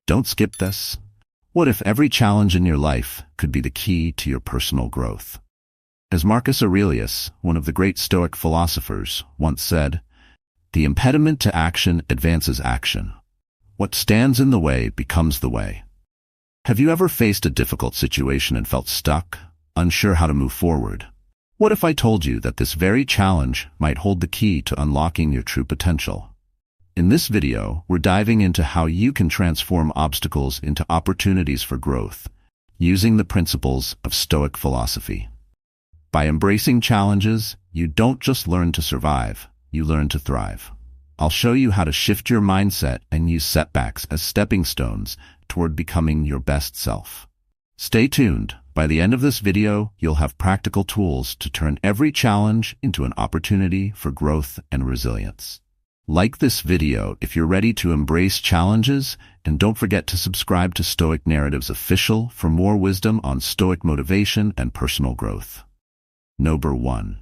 Don't skip this. What if every challenge in your life could be the key to your personal growth? As Marcus Aurelius, one of the great Stoic philosophers, once said, "The impediment to action advances action. What stands in the way becomes the way." Have you ever faced a difficult situation and felt stuck, unsure how to move forward? What if I told you that this very challenge might hold the key to unlocking your true potential? In this video, we're diving into how you can transform obstacles into opportunities for growth, using the principles of Stoic philosophy. By embracing challenges, you don't just learn to survive, you learn to thrive. I'll show you how to shift your mindset and use setbacks as stepping stones toward becoming your best self. Stay tuned. By the end of this video, you'll have practical tools to turn every challenge into an opportunity for growth and resilience. Like this video if you're ready to embrace challenges, and don't forget to subscribe to Stoic Narratives Official for more wisdom on Stoic motivation and personal growth. Number 1.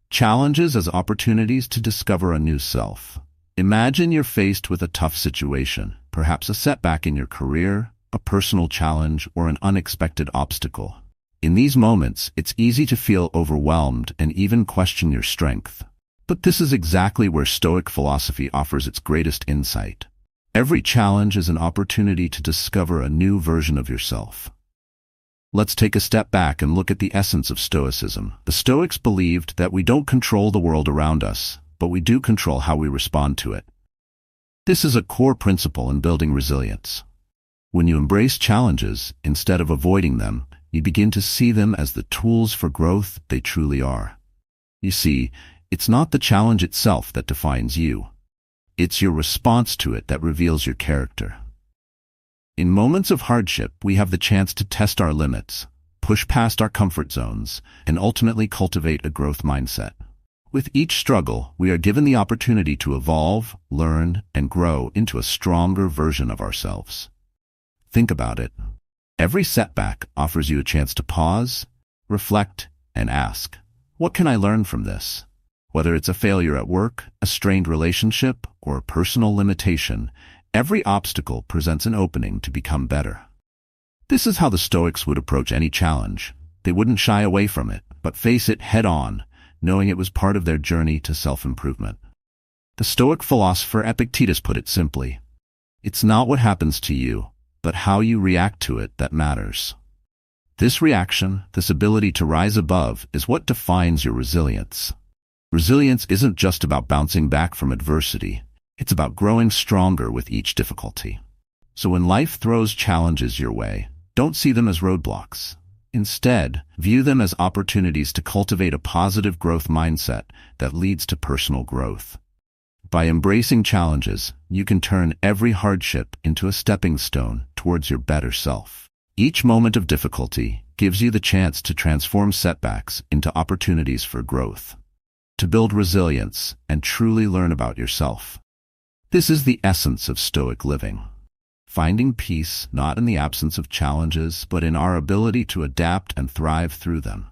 Challenges as opportunities to discover a new self. Imagine you're faced with a tough situation, perhaps a setback in your career, a personal challenge, or an unexpected obstacle. In these moments, it's easy to feel overwhelmed and even question your strength. But this is exactly where Stoic philosophy offers its greatest insight. Every challenge is an opportunity to discover a new version of yourself. Let's take a step back and look at the essence of Stoicism. The Stoics believed that we don't control the world around us, but we do control how we respond to it. This is a core principle in building resilience. When you embrace challenges, instead of avoiding them, you begin to see them as the tools for growth they truly are. You see, it's not the challenge itself that defines you. It's your response to it that reveals your character. In moments of hardship, we have the chance to test our limits, push past our comfort zones, and ultimately cultivate a growth mindset. With each struggle, we are given the opportunity to evolve, learn, and grow into a stronger version of ourselves. Think about it. Every setback offers you a chance to pause, reflect, and ask, what can I learn from this? Whether it's a failure at work, a strained relationship, or a personal limitation, every obstacle presents an opening to become better. This is how the Stoics would approach any challenge. They wouldn't shy away from it, but face it head-on, knowing it was part of their journey to self-improvement. The Stoic philosopher Epictetus put it simply, "It's not what happens to you, but how you react to it that matters." This reaction, this ability to rise above, is what defines your resilience. Resilience isn't just about bouncing back from adversity. It's about growing stronger with each difficulty. So when life throws challenges your way, don't see them as roadblocks. Instead, view them as opportunities to cultivate a positive growth mindset that leads to personal growth. By embracing challenges, you can turn every hardship into a stepping stone towards your better self. Each moment of difficulty gives you the chance to transform setbacks into opportunities for growth, to build resilience, and truly learn about yourself. This is the essence of Stoic living. Finding peace not in the absence of challenges, but in our ability to adapt and thrive through them.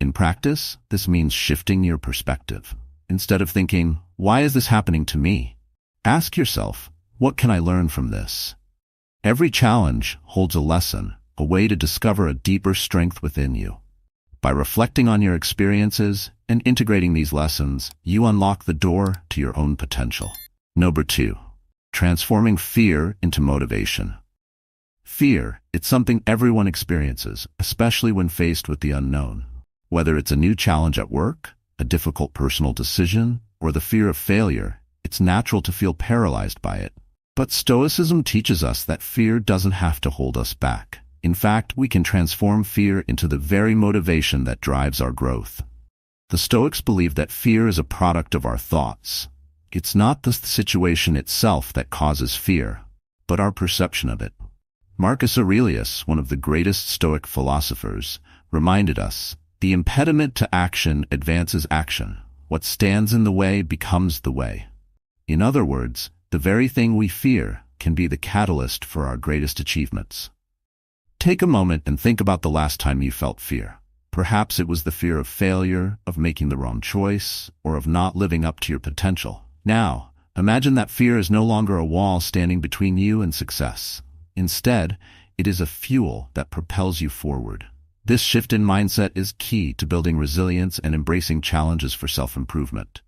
In practice, this means shifting your perspective. Instead of thinking, "Why is this happening to me?" ask yourself, "What can I learn from this?" Every challenge holds a lesson, a way to discover a deeper strength within you. By reflecting on your experiences and integrating these lessons, you unlock the door to your own potential. Number 2. Transforming fear into motivation. Fear, it's something everyone experiences, especially when faced with the unknown. Whether it's a new challenge at work, a difficult personal decision, or the fear of failure, it's natural to feel paralyzed by it. But Stoicism teaches us that fear doesn't have to hold us back. In fact, we can transform fear into the very motivation that drives our growth. The Stoics believe that fear is a product of our thoughts. It's not the situation itself that causes fear, but our perception of it. Marcus Aurelius, one of the greatest Stoic philosophers, reminded us, "The impediment to action advances action. What stands in the way becomes the way." In other words, the very thing we fear can be the catalyst for our greatest achievements. Take a moment and think about the last time you felt fear. Perhaps it was the fear of failure, of making the wrong choice, or of not living up to your potential. Now, imagine that fear is no longer a wall standing between you and success. Instead, it is a fuel that propels you forward. This shift in mindset is key to building resilience and embracing challenges for self-improvement.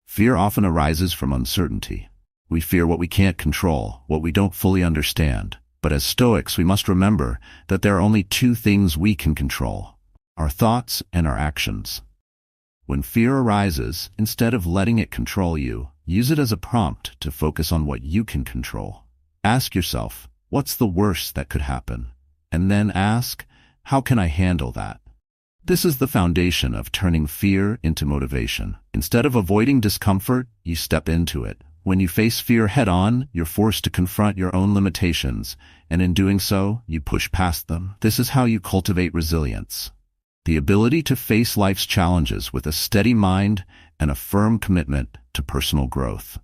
Fear often arises from uncertainty. We fear what we can't control, what we don't fully understand. But as Stoics, we must remember that there are only two things we can control: our thoughts and our actions. When fear arises, instead of letting it control you, use it as a prompt to focus on what you can control. Ask yourself, what's the worst that could happen? And then ask, how can I handle that? This is the foundation of turning fear into motivation. Instead of avoiding discomfort, you step into it. When you face fear head-on, you're forced to confront your own limitations, and in doing so, you push past them. This is how you cultivate resilience. The ability to face life's challenges with a steady mind and a firm commitment to personal growth.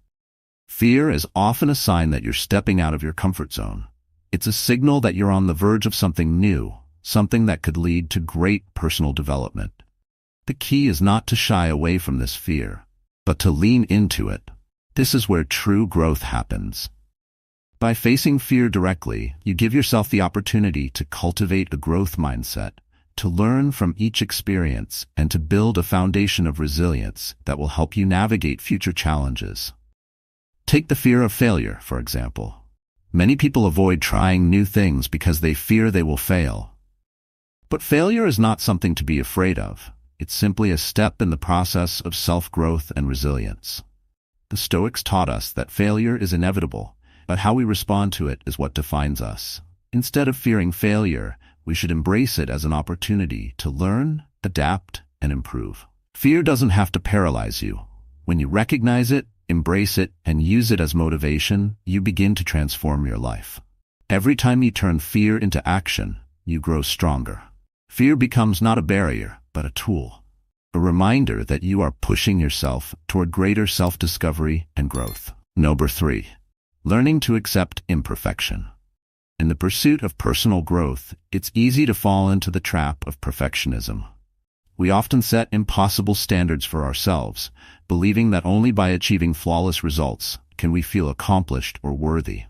Fear is often a sign that you're stepping out of your comfort zone. It's a signal that you're on the verge of something new, something that could lead to great personal development. The key is not to shy away from this fear, but to lean into it. This is where true growth happens. By facing fear directly, you give yourself the opportunity to cultivate a growth mindset, to learn from each experience, and to build a foundation of resilience that will help you navigate future challenges. Take the fear of failure, for example. Many people avoid trying new things because they fear they will fail. But failure is not something to be afraid of. It's simply a step in the process of self-growth and resilience. The Stoics taught us that failure is inevitable, but how we respond to it is what defines us. Instead of fearing failure, we should embrace it as an opportunity to learn, adapt, and improve. Fear doesn't have to paralyze you. When you recognize it, embrace it, and use it as motivation, you begin to transform your life. Every time you turn fear into action, you grow stronger. Fear becomes not a barrier, but a tool. A reminder that you are pushing yourself toward greater self-discovery and growth. Number 3. Learning to accept imperfection. In the pursuit of personal growth, it's easy to fall into the trap of perfectionism. We often set impossible standards for ourselves, believing that only by achieving flawless results can we feel accomplished or worthy.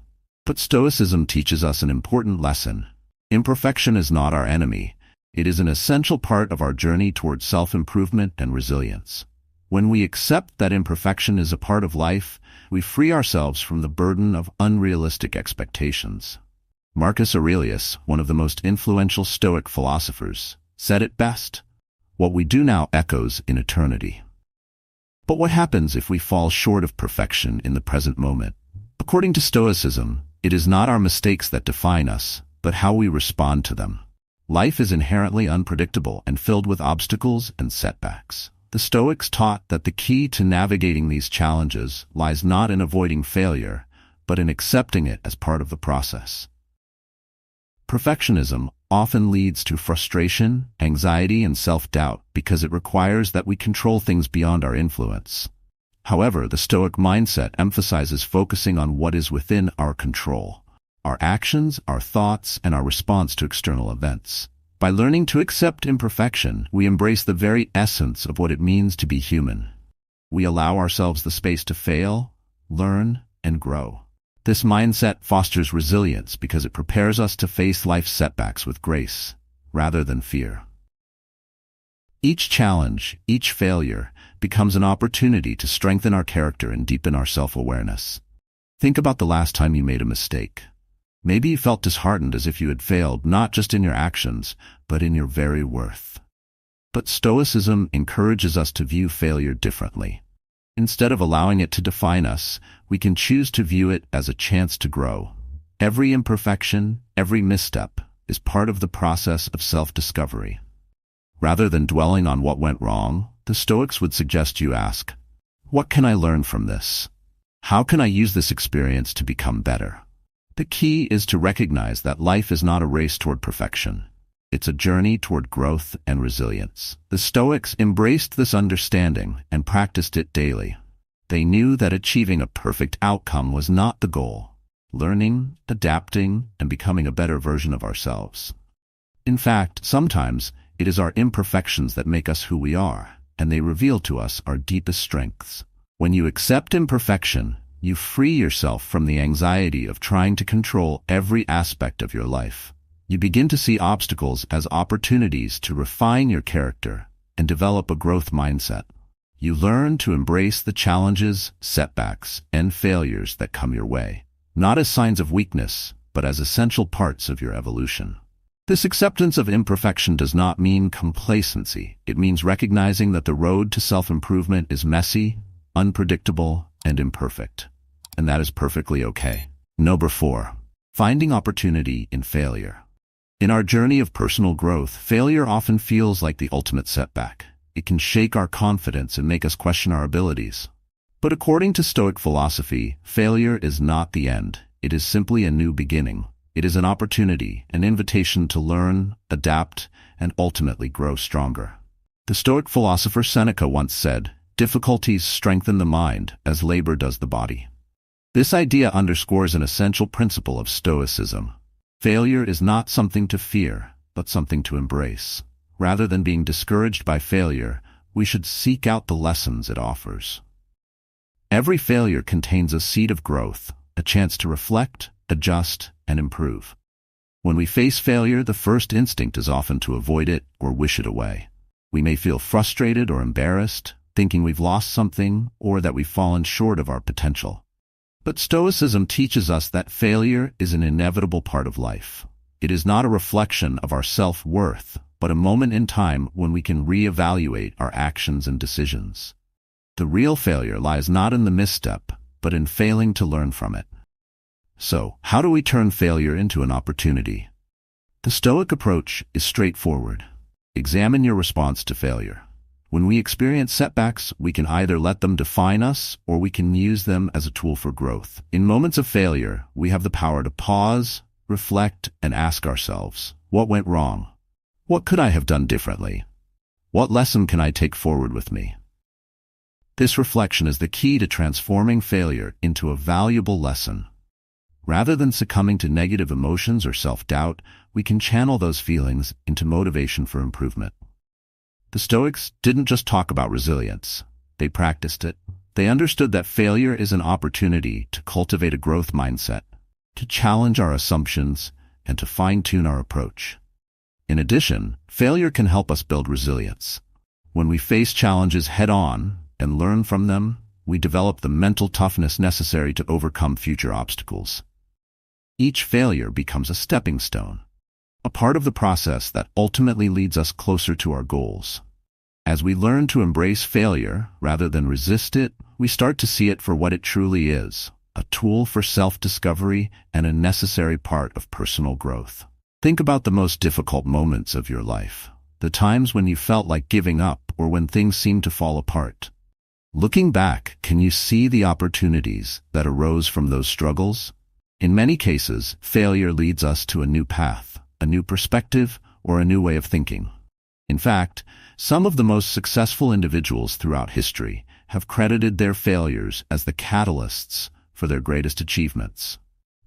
But Stoicism teaches us an important lesson. Imperfection is not our enemy. It is an essential part of our journey towards self-improvement and resilience. When we accept that imperfection is a part of life, we free ourselves from the burden of unrealistic expectations. Marcus Aurelius, one of the most influential Stoic philosophers, said it best: "What we do now echoes in eternity." But what happens if we fall short of perfection in the present moment? According to Stoicism, it is not our mistakes that define us, but how we respond to them. Life is inherently unpredictable and filled with obstacles and setbacks. The Stoics taught that the key to navigating these challenges lies not in avoiding failure, but in accepting it as part of the process. Perfectionism often leads to frustration, anxiety, and self-doubt because it requires that we control things beyond our influence. However, the Stoic mindset emphasizes focusing on what is within our control: our actions, our thoughts, and our response to external events. By learning to accept imperfection, we embrace the very essence of what it means to be human. We allow ourselves the space to fail, learn, and grow. This mindset fosters resilience because it prepares us to face life's setbacks with grace, rather than fear. Each challenge, each failure, becomes an opportunity to strengthen our character and deepen our self-awareness. Think about the last time you made a mistake. Maybe you felt disheartened, as if you had failed not just in your actions, but in your very worth. But Stoicism encourages us to view failure differently. Instead of allowing it to define us, we can choose to view it as a chance to grow. Every imperfection, every misstep, is part of the process of self-discovery. Rather than dwelling on what went wrong, the Stoics would suggest you ask, what can I learn from this? How can I use this experience to become better? The key is to recognize that life is not a race toward perfection. It's a journey toward growth and resilience. The Stoics embraced this understanding and practiced it daily. They knew that achieving a perfect outcome was not the goal. Learning, adapting, and becoming a better version of ourselves. In fact, sometimes it is our imperfections that make us who we are, and they reveal to us our deepest strengths. When you accept imperfection, you free yourself from the anxiety of trying to control every aspect of your life. You begin to see obstacles as opportunities to refine your character and develop a growth mindset. You learn to embrace the challenges, setbacks, and failures that come your way, not as signs of weakness, but as essential parts of your evolution. This acceptance of imperfection does not mean complacency. It means recognizing that the road to self-improvement is messy, unpredictable, and imperfect. And that is perfectly okay. Number 4. Finding opportunity in failure. In our journey of personal growth, failure often feels like the ultimate setback. It can shake our confidence and make us question our abilities. But according to Stoic philosophy, failure is not the end. It is simply a new beginning. It is an opportunity, an invitation to learn, adapt, and ultimately grow stronger. The Stoic philosopher Seneca once said, "Difficulties strengthen the mind as labor does the body." This idea underscores an essential principle of Stoicism. Failure is not something to fear, but something to embrace. Rather than being discouraged by failure, we should seek out the lessons it offers. Every failure contains a seed of growth, a chance to reflect, adjust, and improve. When we face failure, the first instinct is often to avoid it or wish it away. We may feel frustrated or embarrassed, thinking we've lost something or that we've fallen short of our potential. But Stoicism teaches us that failure is an inevitable part of life. It is not a reflection of our self-worth, but a moment in time when we can reevaluate our actions and decisions. The real failure lies not in the misstep, but in failing to learn from it. So, how do we turn failure into an opportunity? The Stoic approach is straightforward. Examine your response to failure. When we experience setbacks, we can either let them define us or we can use them as a tool for growth. In moments of failure, we have the power to pause, reflect, and ask ourselves, what went wrong? What could I have done differently? What lesson can I take forward with me? This reflection is the key to transforming failure into a valuable lesson. Rather than succumbing to negative emotions or self-doubt, we can channel those feelings into motivation for improvement. The Stoics didn't just talk about resilience. They practiced it. They understood that failure is an opportunity to cultivate a growth mindset, to challenge our assumptions, and to fine-tune our approach. In addition, failure can help us build resilience. When we face challenges head-on and learn from them, we develop the mental toughness necessary to overcome future obstacles. Each failure becomes a stepping stone, a part of the process that ultimately leads us closer to our goals. As we learn to embrace failure rather than resist it, we start to see it for what it truly is, a tool for self-discovery and a necessary part of personal growth. Think about the most difficult moments of your life, the times when you felt like giving up or when things seemed to fall apart. Looking back, can you see the opportunities that arose from those struggles? In many cases, failure leads us to a new path, a new perspective, or a new way of thinking. In fact, some of the most successful individuals throughout history have credited their failures as the catalysts for their greatest achievements.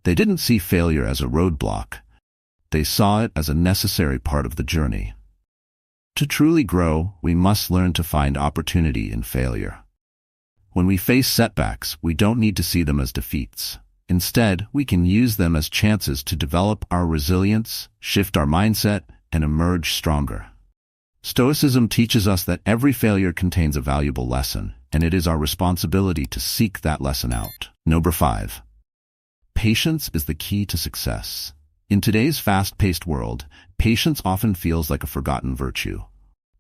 They didn't see failure as a roadblock. They saw it as a necessary part of the journey. To truly grow, we must learn to find opportunity in failure. When we face setbacks, we don't need to see them as defeats. Instead, we can use them as chances to develop our resilience, shift our mindset, and emerge stronger. Stoicism teaches us that every failure contains a valuable lesson, and it is our responsibility to seek that lesson out. Number 5. Patience is the key to success. In today's fast-paced world, patience often feels like a forgotten virtue.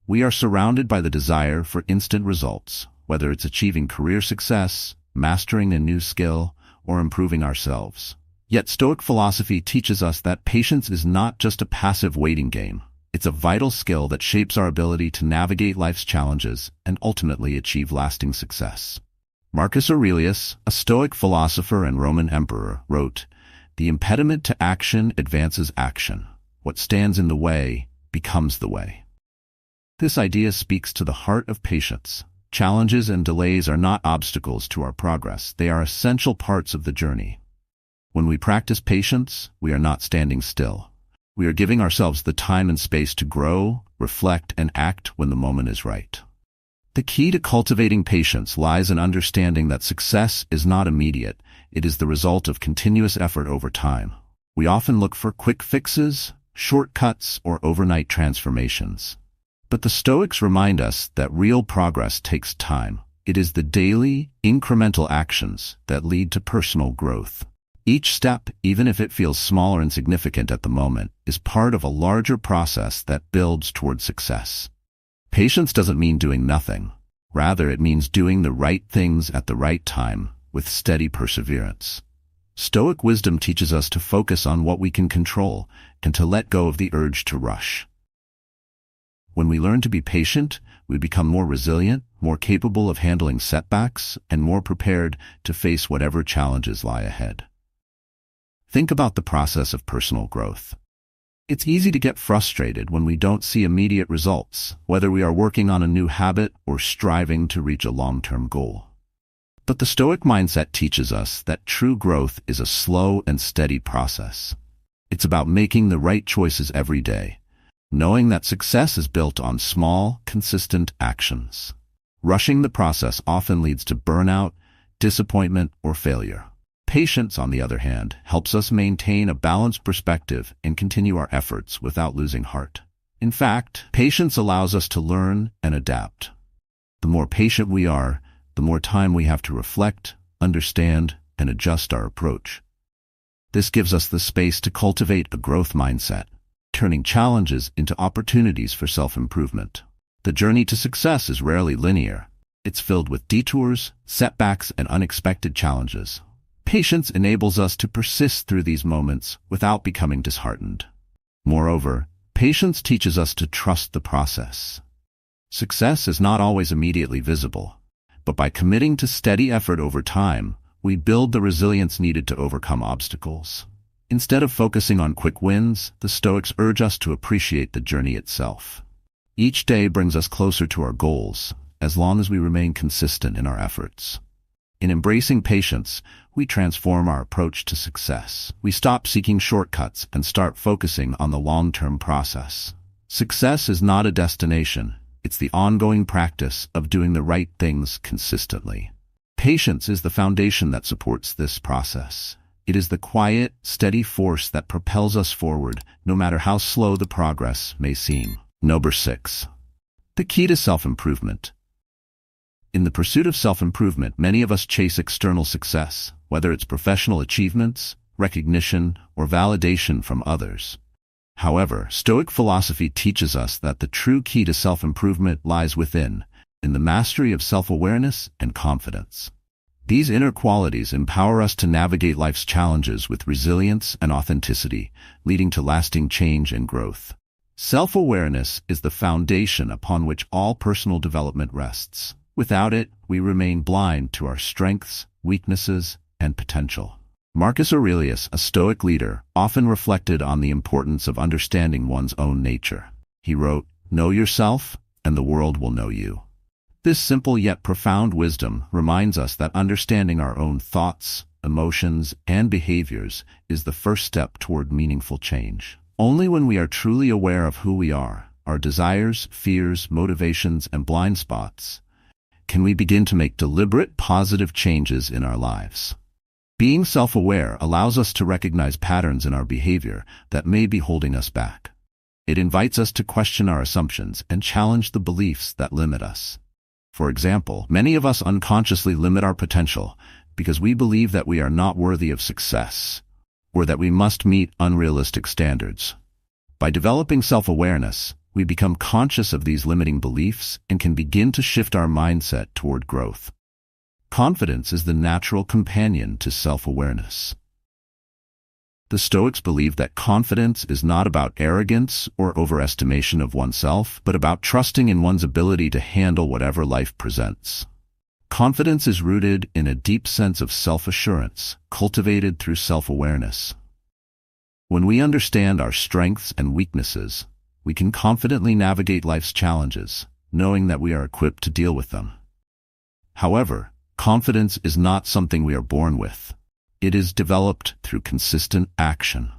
We are surrounded by the desire for instant results, whether it's achieving career success, mastering a new skill, or improving ourselves. Yet Stoic philosophy teaches us that patience is not just a passive waiting game. It's a vital skill that shapes our ability to navigate life's challenges and ultimately achieve lasting success. Marcus Aurelius, a Stoic philosopher and Roman emperor, wrote, "The impediment to action advances action. What stands in the way becomes the way." This idea speaks to the heart of patience. Challenges and delays are not obstacles to our progress. They are essential parts of the journey. When we practice patience, we are not standing still. We are giving ourselves the time and space to grow, reflect, and act when the moment is right. The key to cultivating patience lies in understanding that success is not immediate. It is the result of continuous effort over time. We often look for quick fixes, shortcuts, or overnight transformations. But the Stoics remind us that real progress takes time. It is the daily, incremental actions that lead to personal growth. Each step, even if it feels small or insignificant at the moment, is part of a larger process that builds toward success. Patience doesn't mean doing nothing. Rather, it means doing the right things at the right time, with steady perseverance. Stoic wisdom teaches us to focus on what we can control and to let go of the urge to rush. When we learn to be patient, we become more resilient, more capable of handling setbacks, and more prepared to face whatever challenges lie ahead. Think about the process of personal growth. It's easy to get frustrated when we don't see immediate results, whether we are working on a new habit or striving to reach a long-term goal. But the Stoic mindset teaches us that true growth is a slow and steady process. It's about making the right choices every day, knowing that success is built on small, consistent actions. Rushing the process often leads to burnout, disappointment, or failure. Patience, on the other hand, helps us maintain a balanced perspective and continue our efforts without losing heart. In fact, patience allows us to learn and adapt. The more patient we are, the more time we have to reflect, understand, and adjust our approach. This gives us the space to cultivate a growth mindset, turning challenges into opportunities for self-improvement. The journey to success is rarely linear. It's filled with detours, setbacks, and unexpected challenges. Patience enables us to persist through these moments without becoming disheartened. Moreover, patience teaches us to trust the process. Success is not always immediately visible, but by committing to steady effort over time, we build the resilience needed to overcome obstacles. Instead of focusing on quick wins, the Stoics urge us to appreciate the journey itself. Each day brings us closer to our goals, as long as we remain consistent in our efforts. In embracing patience, we transform our approach to success. We stop seeking shortcuts and start focusing on the long-term process. Success is not a destination. It's the ongoing practice of doing the right things consistently. Patience is the foundation that supports this process. It is the quiet, steady force that propels us forward, no matter how slow the progress may seem. Number 6. The key to self-improvement. In the pursuit of self-improvement, many of us chase external success, whether it's professional achievements, recognition, or validation from others. However, Stoic philosophy teaches us that the true key to self-improvement lies within, in the mastery of self-awareness and confidence. These inner qualities empower us to navigate life's challenges with resilience and authenticity, leading to lasting change and growth. Self-awareness is the foundation upon which all personal development rests. Without it, we remain blind to our strengths, weaknesses, and potential. Marcus Aurelius, a Stoic leader, often reflected on the importance of understanding one's own nature. He wrote, "Know yourself, and the world will know you." This simple yet profound wisdom reminds us that understanding our own thoughts, emotions, and behaviors is the first step toward meaningful change. Only when we are truly aware of who we are, our desires, fears, motivations, and blind spots, can we begin to make deliberate, positive changes in our lives. Being self-aware allows us to recognize patterns in our behavior that may be holding us back. It invites us to question our assumptions and challenge the beliefs that limit us. For example, many of us unconsciously limit our potential because we believe that we are not worthy of success, or that we must meet unrealistic standards. By developing self-awareness, we become conscious of these limiting beliefs and can begin to shift our mindset toward growth. Confidence is the natural companion to self-awareness. The Stoics believe that confidence is not about arrogance or overestimation of oneself, but about trusting in one's ability to handle whatever life presents. Confidence is rooted in a deep sense of self-assurance, cultivated through self-awareness. When we understand our strengths and weaknesses, we can confidently navigate life's challenges, knowing that we are equipped to deal with them. However, confidence is not something we are born with. It is developed through consistent action.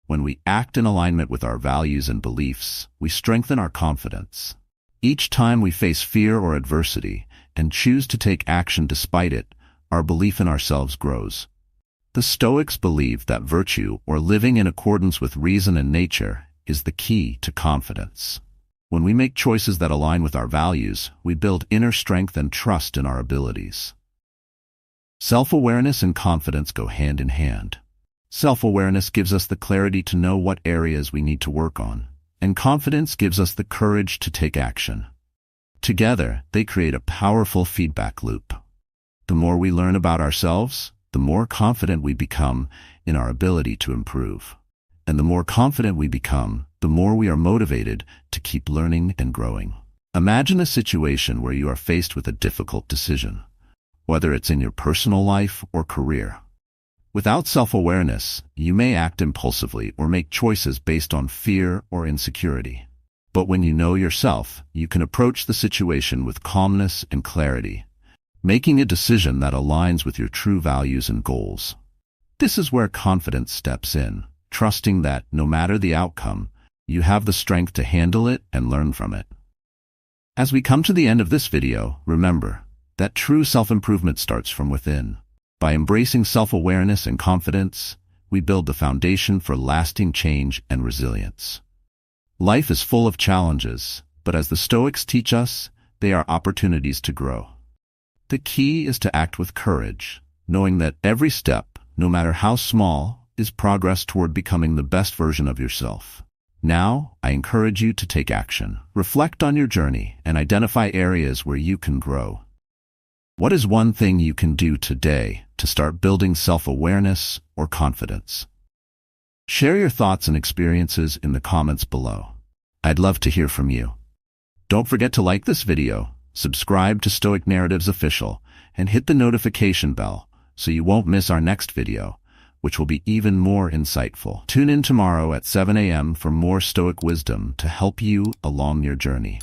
When we act in alignment with our values and beliefs, we strengthen our confidence. Each time we face fear or adversity and choose to take action despite it, our belief in ourselves grows. The Stoics believed that virtue, or living in accordance with reason and nature, is the key to confidence. When we make choices that align with our values, we build inner strength and trust in our abilities. Self-awareness and confidence go hand in hand. Self-awareness gives us the clarity to know what areas we need to work on, and confidence gives us the courage to take action. Together, they create a powerful feedback loop. The more we learn about ourselves, the more confident we become in our ability to improve. And the more confident we become, the more we are motivated to keep learning and growing. Imagine a situation where you are faced with a difficult decision, whether it's in your personal life or career. Without self-awareness, you may act impulsively or make choices based on fear or insecurity. But when you know yourself, you can approach the situation with calmness and clarity, making a decision that aligns with your true values and goals. This is where confidence steps in, trusting that, no matter the outcome, you have the strength to handle it and learn from it. As we come to the end of this video, remember that true self-improvement starts from within. By embracing self-awareness and confidence, we build the foundation for lasting change and resilience. Life is full of challenges, but as the Stoics teach us, they are opportunities to grow. The key is to act with courage, knowing that every step, no matter how small, is progress toward becoming the best version of yourself. Now, I encourage you to take action. Reflect on your journey and identify areas where you can grow. What is one thing you can do today to start building self-awareness or confidence? Share your thoughts and experiences in the comments below. I'd love to hear from you. Don't forget to like this video, subscribe to Stoic Narratives Official, and hit the notification bell so you won't miss our next video, which will be even more insightful. Tune in tomorrow at 7 a.m. for more Stoic wisdom to help you along your journey.